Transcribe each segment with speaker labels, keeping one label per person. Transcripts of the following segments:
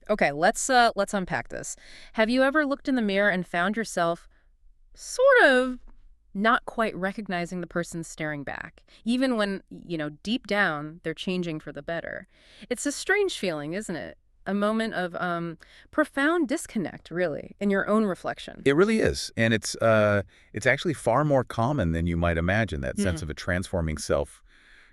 Speaker 1: Okay, let's unpack this. Have you ever looked in the mirror and found yourself sort of not quite recognizing the person staring back, even when, deep down they're changing for the better? It's a strange feeling, isn't it? A moment of profound disconnect, really, in your own reflection.
Speaker 2: It really is, and it's actually far more common than you might imagine, that sense
Speaker 1: Hmm.
Speaker 2: of a transforming self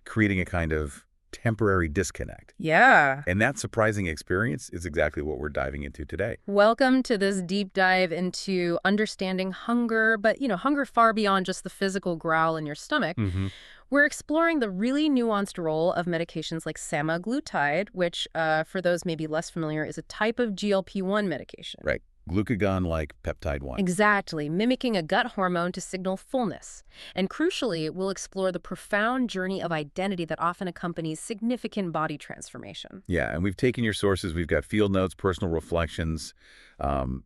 Speaker 2: creating a kind of temporary disconnect.
Speaker 1: Yeah.
Speaker 2: And that surprising experience is exactly what we're diving into today.
Speaker 1: Welcome to this deep dive into understanding hunger, but, hunger far beyond just the physical growl in your stomach.
Speaker 2: Hmm.
Speaker 1: We're exploring the really nuanced role of medications like semaglutide, which, for those maybe less familiar, is a type of GLP-1 medication.
Speaker 2: Right. Glucagon-like peptide 1.
Speaker 1: Exactly, mimicking a gut hormone to signal fullness. And crucially, we'll explore the profound journey of identity that often accompanies significant body transformation.
Speaker 2: Yeah, and we've taken your sources. We've got field notes, personal reflections,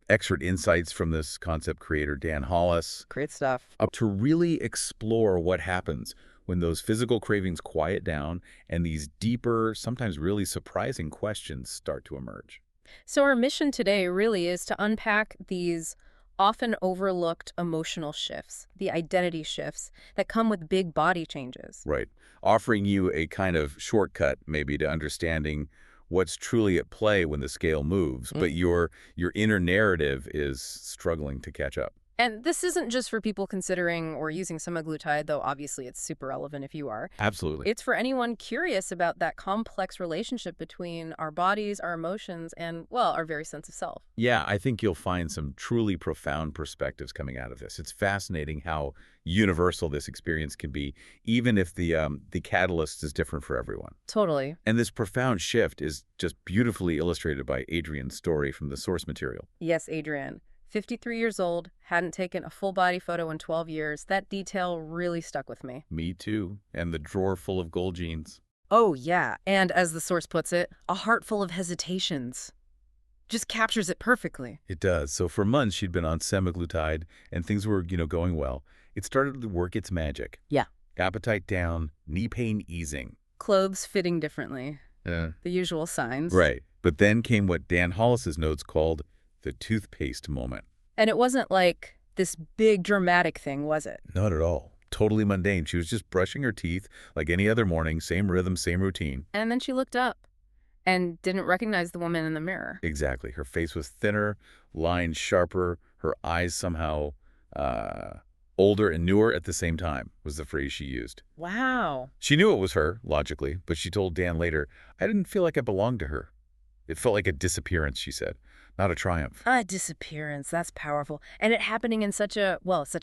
Speaker 2: excerpt insights from this concept creator, Dan Hollis,
Speaker 1: Great stuff.
Speaker 2: up to really explore what happens when those physical cravings quiet down and these deeper, sometimes really surprising questions start to emerge.
Speaker 1: So our mission today really is to unpack these often overlooked emotional shifts, the identity shifts that come with big body changes.
Speaker 2: Right. Offering you a kind of shortcut maybe to understanding what's truly at play when the scale moves, but your inner narrative is struggling to catch up.
Speaker 1: And this isn't just for people considering or using semaglutide, though obviously it's super relevant if you are.
Speaker 2: Absolutely.
Speaker 1: It's for anyone curious about that complex relationship between our bodies, our emotions, and, well, our very sense of self.
Speaker 2: Yeah, I think you'll find some truly profound perspectives coming out of this. It's fascinating how universal this experience can be, even if the catalyst is different for everyone.
Speaker 1: Totally.
Speaker 2: And this profound shift is just beautifully illustrated by Adrian's story from the source material.
Speaker 1: Yes, Adrienne. 53 years old, hadn't taken a full body photo in 12 years. That detail really stuck with me.
Speaker 2: Me too. And the drawer full of gold jeans.
Speaker 1: Oh, yeah. And as the source puts it, a heart full of hesitations. Just captures it perfectly.
Speaker 2: It does. So for months, she'd been on semaglutide, and things were, going well. It started to work its magic.
Speaker 1: Yeah.
Speaker 2: Appetite down, knee pain easing.
Speaker 1: Clothes fitting differently.
Speaker 2: Uh,
Speaker 1: The usual signs.
Speaker 2: right. But then came what Dan Hollis's notes called the toothpaste moment.
Speaker 1: And it wasn't like this big dramatic thing, was it?
Speaker 2: Not at all. Totally mundane. She was just brushing her teeth like any other morning, same rhythm, same routine.
Speaker 1: And then she looked up and didn't recognize the woman in the mirror.
Speaker 2: Exactly. Her face was thinner, lines sharper, her eyes somehow older and newer at the same time, was the phrase she used.
Speaker 1: Wow.
Speaker 2: She knew it was her, logically, but she told Dan later, I didn't feel like I belonged to her. It felt like a disappearance, she said, not a triumph.
Speaker 1: A disappearance, that's powerful. And it happening in such a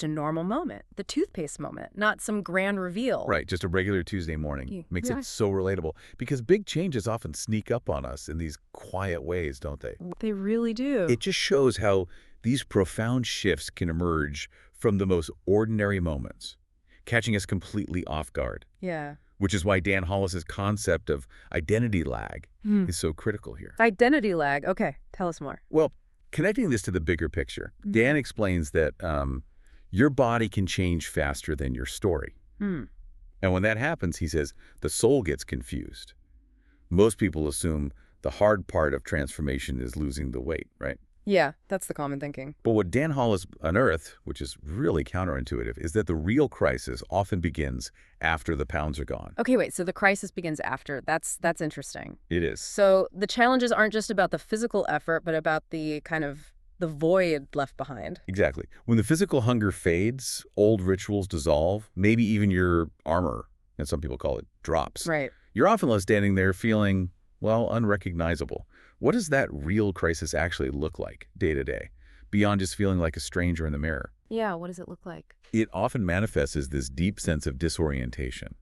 Speaker 1: normal moment. The toothpaste moment, not some grand reveal.
Speaker 2: Right, just a regular Tuesday morning. Makes it so relatable, because big changes often sneak up on us in these quiet ways, don't they?
Speaker 1: They really do.
Speaker 2: It just shows how these profound shifts can emerge from the most ordinary moments, catching us completely off guard,
Speaker 1: Yeah.
Speaker 2: which is why Dan Hollis's concept of identity lag is so critical here.
Speaker 1: Identity lag. Okay, tell us more.
Speaker 2: Well, connecting this to the bigger picture, Dan explains that your body can change faster than your story.
Speaker 1: Hmm.
Speaker 2: And when that happens, he says, the soul gets confused. Most people assume the hard part of transformation is losing the weight, right?
Speaker 1: Yeah, that's the common thinking.
Speaker 2: But what Dan Hollis unearthed, which is really counterintuitive, is that the real crisis often begins after the pounds are gone.
Speaker 1: Okay, wait, so the crisis begins after. That's interesting.
Speaker 2: It is.
Speaker 1: So the challenges aren't just about the physical effort, but about the kind of the void left behind.
Speaker 2: Exactly. When the physical hunger fades, old rituals dissolve, maybe even your armor, as some people call it, drops.
Speaker 1: Right.
Speaker 2: You're often left standing there feeling, well, unrecognizable. What does that real crisis actually look like day to day, beyond just feeling like a stranger in the mirror?
Speaker 1: Yeah, what does it look like?
Speaker 2: It often manifests as this deep sense of disorientation.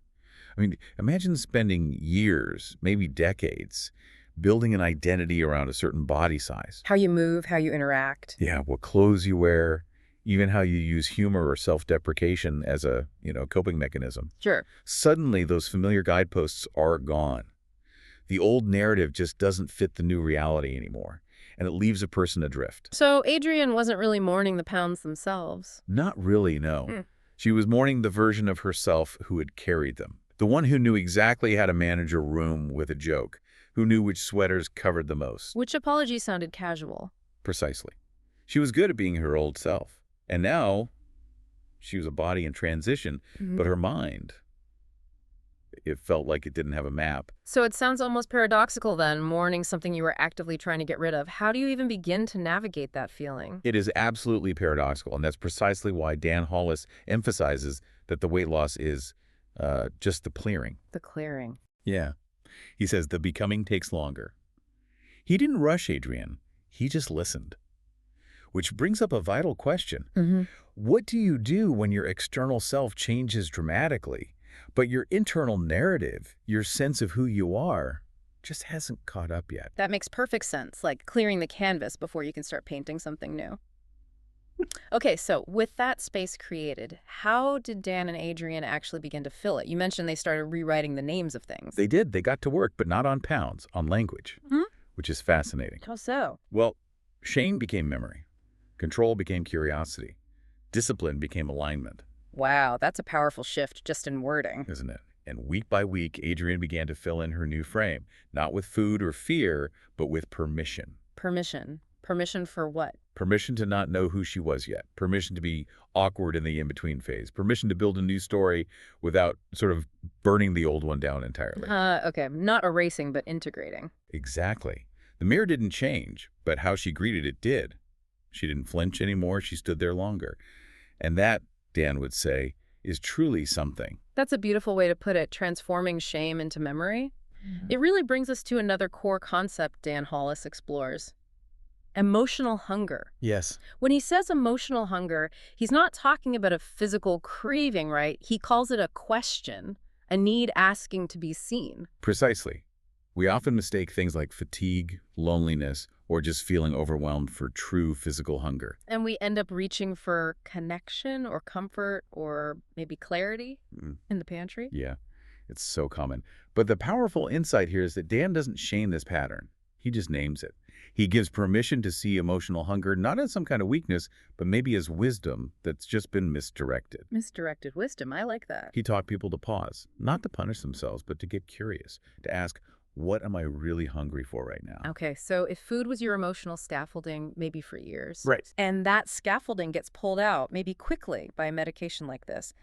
Speaker 2: I mean, imagine spending years, maybe decades, building an identity around a certain body size.
Speaker 1: How you move, how you interact.
Speaker 2: Yeah, what clothes you wear, even how you use humor or self-deprecation as a, coping mechanism.
Speaker 1: Sure.
Speaker 2: Suddenly, those familiar guideposts are gone. The old narrative just doesn't fit the new reality anymore, and it leaves a person adrift.
Speaker 1: So Adrienne wasn't really mourning the pounds themselves.
Speaker 2: Not really, no. She was mourning the version of herself who had carried them, the one who knew exactly how to manage a room with a joke, who knew which sweaters covered the most.
Speaker 1: Which apology sounded casual.
Speaker 2: Precisely. She was good at being her old self. And now, she was a body in transition, but her mind, it felt like it didn't have a map.
Speaker 1: So it sounds almost paradoxical then, mourning something you were actively trying to get rid of. How do you even begin to navigate that feeling?
Speaker 2: It is absolutely paradoxical, and that's precisely why Dan Hollis emphasizes that the weight loss is just the clearing.
Speaker 1: The clearing.
Speaker 2: Yeah. He says the becoming takes longer. He didn't rush Adrienne. He just listened. Which brings up a vital question. What do you do when your external self changes dramatically, but your internal narrative, your sense of who you are, just hasn't caught up yet?
Speaker 1: That makes perfect sense, like clearing the canvas before you can start painting something new. Okay, so with that space created, how did Dan and Adrienne actually begin to fill it? You mentioned they started rewriting the names of things.
Speaker 2: They did. They got to work, but not on pounds, on language, which is fascinating.
Speaker 1: How so?
Speaker 2: Well, shame became memory. Control became curiosity. Discipline became alignment.
Speaker 1: Wow, that's a powerful shift just in wording.
Speaker 2: Isn't it? And week by week, Adrienne began to fill in her new frame, not with food or fear, but with permission.
Speaker 1: Permission. Permission for what?
Speaker 2: Permission to not know who she was yet. Permission to be awkward in the in-between phase. Permission to build a new story without sort of burning the old one down entirely.
Speaker 1: Okay, not erasing, but integrating.
Speaker 2: Exactly. The mirror didn't change, but how she greeted it did. She didn't flinch anymore. She stood there longer. And that, Dan would say, is truly something.
Speaker 1: That's a beautiful way to put it, transforming shame into memory. It really brings us to another core concept Dan Hollis explores. Emotional hunger.
Speaker 2: Yes.
Speaker 1: When he says emotional hunger, he's not talking about a physical craving, right? He calls it a question, a need asking to be seen.
Speaker 2: Precisely. We often mistake things like fatigue, loneliness, or just feeling overwhelmed for true physical hunger.
Speaker 1: And we end up reaching for connection or comfort or maybe clarity in the pantry.
Speaker 2: Yeah, it's so common. But the powerful insight here is that Dan doesn't shame this pattern. He just names it. He gives permission to see emotional hunger not as some kind of weakness, but maybe as wisdom that's just been misdirected.
Speaker 1: Misdirected wisdom. I like that.
Speaker 2: He taught people to pause, not to punish themselves, but to get curious, to ask, what am I really hungry for right now?
Speaker 1: Okay, so if food was your emotional scaffolding, maybe for years,
Speaker 2: Right.
Speaker 1: and that scaffolding gets pulled out, maybe quickly by a medication like this,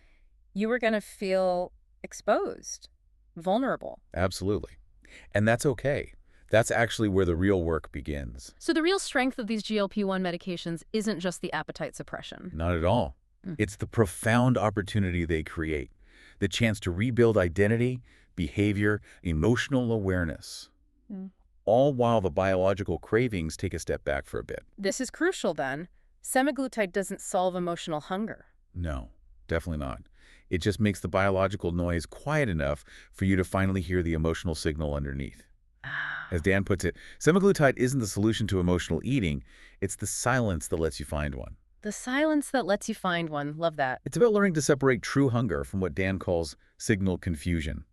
Speaker 1: you were going to feel exposed, vulnerable.
Speaker 2: Absolutely. And that's okay. That's actually where the real work begins.
Speaker 1: So the real strength of these GLP-1 medications isn't just the appetite suppression.
Speaker 2: Not at all. It's the profound opportunity they create, the chance to rebuild identity, behavior, emotional awareness, all while the biological cravings take a step back for a bit.
Speaker 1: This is crucial then. Semaglutide doesn't solve emotional hunger.
Speaker 2: No, definitely not. It just makes the biological noise quiet enough for you to finally hear the emotional signal underneath. As Dan puts it, semaglutide isn't the solution to emotional eating, it's the silence that lets you find one.
Speaker 1: The silence that lets you find one. Love that.
Speaker 2: It's about learning to separate true hunger from what Dan calls signal confusion.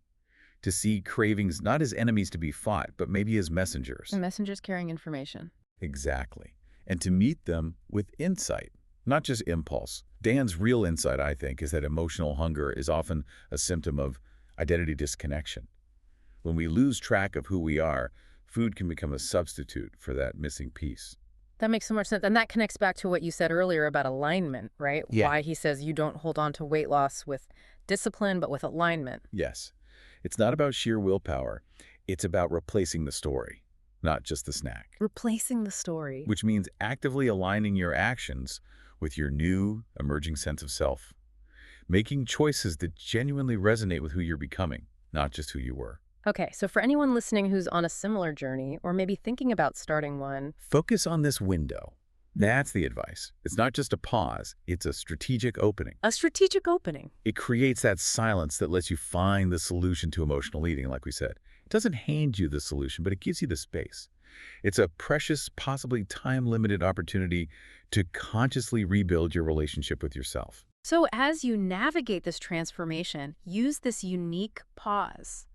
Speaker 2: To see cravings not as enemies to be fought, but maybe as messengers.
Speaker 1: The messenger's carrying information.
Speaker 2: Exactly. And to meet them with insight, not just impulse. Dan's real insight, I think, is that emotional hunger is often a symptom of identity disconnection. When we lose track of who we are, food can become a substitute for that missing piece.
Speaker 1: That makes so much sense. And that connects back to what you said earlier about alignment, right?
Speaker 2: Yeah.
Speaker 1: Why he says you don't hold on to weight loss with discipline, but with alignment.
Speaker 2: Yes. It's not about sheer willpower. It's about replacing the story, not just the snack.
Speaker 1: Replacing the story.
Speaker 2: Which means actively aligning your actions with your new, emerging sense of self. Making choices that genuinely resonate with who you're becoming, not just who you were.
Speaker 1: Okay, so for anyone listening who's on a similar journey, or maybe thinking about starting one,
Speaker 2: focus on this window. That's the advice. It's not just a pause, it's a strategic opening.
Speaker 1: A strategic opening.
Speaker 2: It creates that silence that lets you find the solution to emotional eating, like we said. It doesn't hand you the solution, but it gives you the space. It's a precious, possibly time-limited opportunity to consciously rebuild your relationship with yourself.
Speaker 1: So as you navigate this transformation, use this unique pause.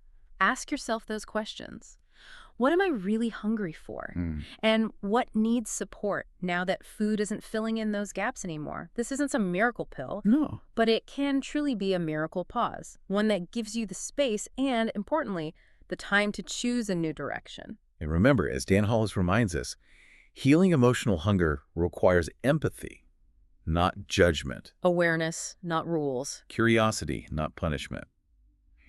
Speaker 1: Ask yourself those questions. What am I really hungry for? And what needs support now that food isn't filling in those gaps anymore? This isn't some miracle pill,
Speaker 2: No.
Speaker 1: but it can truly be a miracle pause, one that gives you the space and, importantly, the time to choose a new direction.
Speaker 2: And remember, as Dan Hollis reminds us, healing emotional hunger requires empathy, not judgment,
Speaker 1: Awareness, not rules.
Speaker 2: curiosity, not punishment.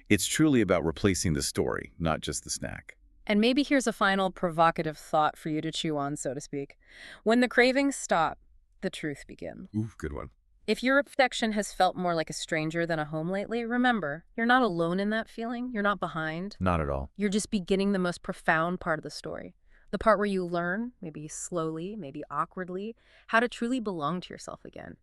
Speaker 2: It's truly about replacing the story, not just the snack.
Speaker 1: And maybe here's a final provocative thought for you to chew on, so to speak. When the cravings stop, the truth begins.
Speaker 2: Ooh, good one.
Speaker 1: If your affection has felt more like a stranger than a home lately, remember, you're not alone in that feeling. You're not behind.
Speaker 2: Not at all.
Speaker 1: You're just beginning the most profound part of the story. The part where you learn, maybe slowly, maybe awkwardly, how to truly belong to yourself again.